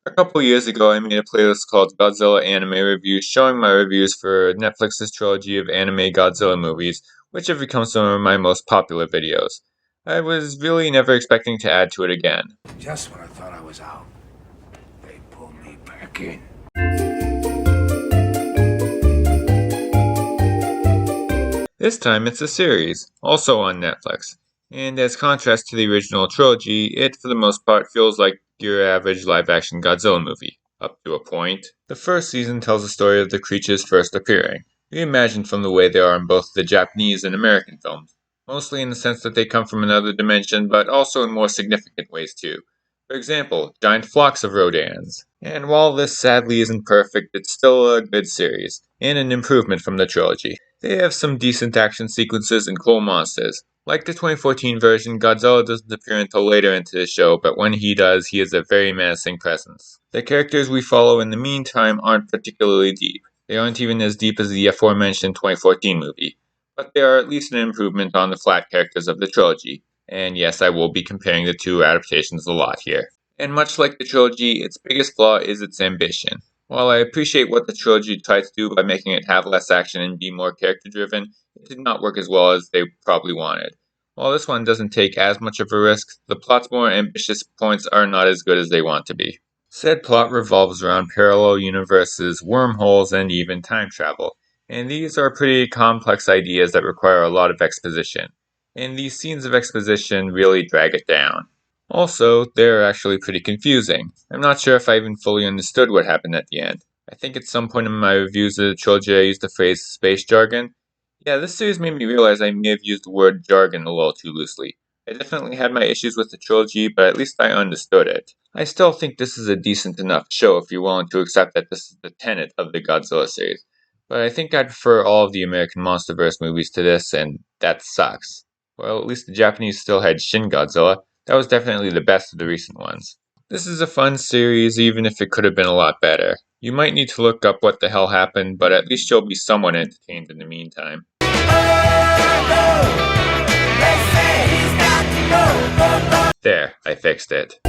A couple years ago, I made a playlist called Godzilla Anime Reviews, showing my reviews for Netflix's trilogy of anime Godzilla movies, which have become some of my most popular videos. I was really never expecting to add to it again. Just when I thought I was out, they pulled me back in. This time it's a series, also on Netflix. And as contrast to the original trilogy, it for the most part feels like your average live action Godzilla movie, up to a point. The first season tells the story of the creatures first appearing, reimagined from the way they are in both the Japanese and American films, mostly in the sense that they come from another dimension, but also in more significant ways too. For example, giant flocks of Rodans. And while this sadly isn't perfect, it's still a good series, and an improvement from the trilogy. They have some decent action sequences and cool monsters. Like the 2014 version, Godzilla doesn't appear until later into the show, but when he does, he is a very menacing presence. The characters we follow in the meantime aren't particularly deep. They aren't even as deep as the aforementioned 2014 movie, but they are at least an improvement on the flat characters of the trilogy. And yes, I will be comparing the two adaptations a lot here. And much like the trilogy, its biggest flaw is its ambition. While I appreciate what the trilogy tried to do by making it have less action and be more character driven, it did not work as well as they probably wanted. While this one doesn't take as much of a risk, the plot's more ambitious points are not as good as they want to be. Said plot revolves around parallel universes, wormholes, and even time travel, and these are pretty complex ideas that require a lot of exposition, and these scenes of exposition really drag it down. Also, they're actually pretty confusing. I'm not sure if I even fully understood what happened at the end. I think at some point in my reviews of the trilogy I used the phrase space jargon. Yeah, this series made me realize I may have used the word jargon a little too loosely. I definitely had my issues with the trilogy, but at least I understood it. I still think this is a decent enough show if you're willing to accept that this is the tenet of the Godzilla series. But I think I'd prefer all of the American MonsterVerse movies to this, and that sucks. Well, at least the Japanese still had Shin Godzilla. That was definitely the best of the recent ones. This is a fun series, even if it could have been a lot better. You might need to look up what the hell happened, but at least you'll be somewhat entertained in the meantime. There, I fixed it.